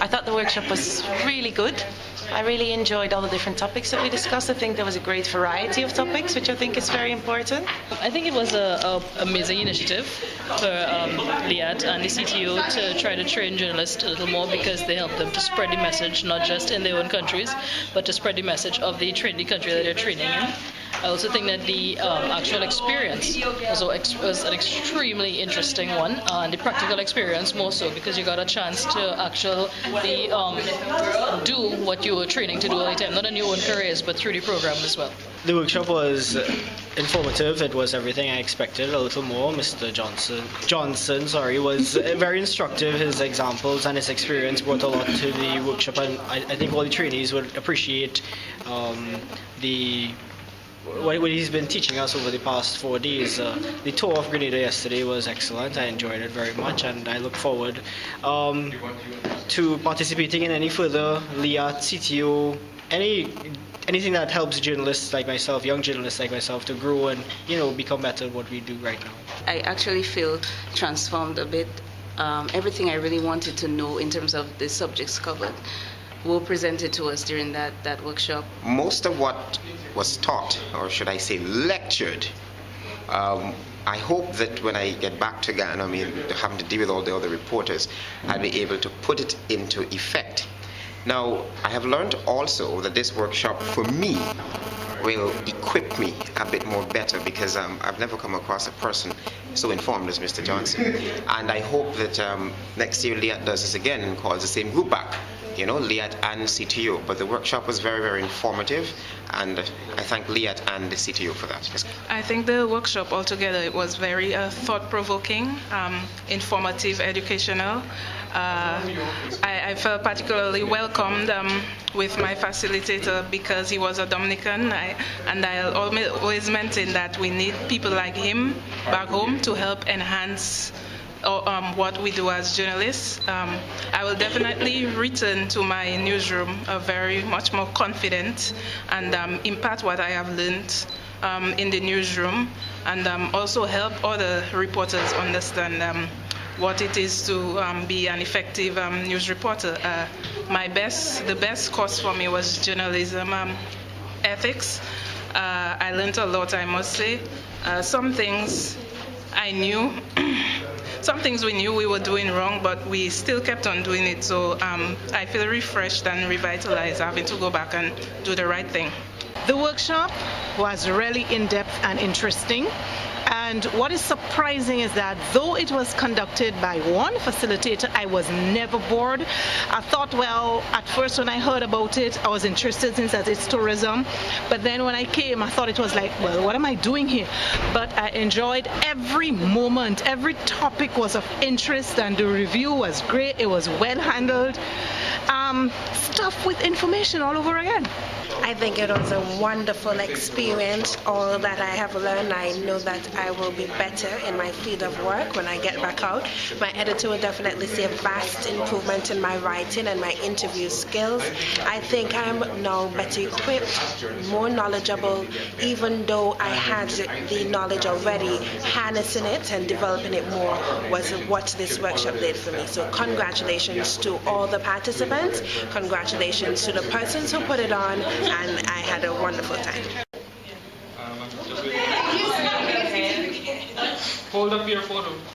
I thought the workshop was really good. I really enjoyed all the different topics that we discussed. I think there was a great variety of topics, which I think is very important. I think it was an amazing initiative for Liat and the CTO to try to train journalists a little more, because they help them to spread the message, not just in their own countries, but to spread the message of the country that they're training in. I also think that the actual experience was an extremely interesting one, and the practical experience more so, because you got a chance to actually do what you were training to do all the time, not in your own careers, but through the program as well. The workshop was informative. It was everything I expected, a little more. Mr. Johnson was very instructive. His examples and his experience brought a lot to the workshop, and I think all the trainees would appreciate what he's been teaching us over the past 4 days. The tour of Grenada yesterday was excellent. I enjoyed it very much, and I look forward to participating in any further Liat, CTO, anything that helps journalists like myself, young journalists like myself, to grow and become better at what we do right now. I actually feel transformed a bit. Everything I really wanted to know in terms of the subjects covered were presented to us during that workshop. Most of what was taught, or should I say lectured, I hope that when I get back to Ghana, having to deal with all the other reporters, I'll be able to put it into effect. Now, I have learned also that this workshop, for me, will equip me a bit more better, because I've never come across a person so informed as Mr. Johnson. And I hope that next year Liat does this again and calls the same group back, Liat and CTO. But the workshop was very, very informative, and I thank Liat and the CTO for that. Yes. I think the workshop altogether, it was very thought-provoking, informative, educational. I felt particularly welcomed with my facilitator, because he was a Dominican, and I always maintain that we need people like him back home to help enhance what we do as journalists. I will definitely return to my newsroom very much more confident, and impart what I have learned in the newsroom, and also help other reporters understand what it is to be an effective news reporter. The best course for me was journalism ethics. I learned a lot, I must say. Some things I knew, some things we knew we were doing wrong, but we still kept on doing it. So I feel refreshed and revitalized, having to go back and do the right thing. The workshop was really in-depth and interesting. And what is surprising is that though it was conducted by one facilitator, I was never bored. I thought, well, at first when I heard about it, I was interested since that it's tourism. But then when I came, I thought it was like, well, what am I doing here? But I enjoyed every moment. Every topic was of interest, and the review was great. It was well handled. Stuff with information all over again. I think it was a wonderful experience. All that I have learned, I know that I will be better in my field of work when I get back out. My editor will definitely see a vast improvement in my writing and my interview skills. I think I'm now better equipped, more knowledgeable, even though I had the knowledge already. Harnessing it and developing it more was what this workshop did for me. So congratulations to all the participants. Congratulations to the persons who put it on. And I had a wonderful time. Hold up your photo.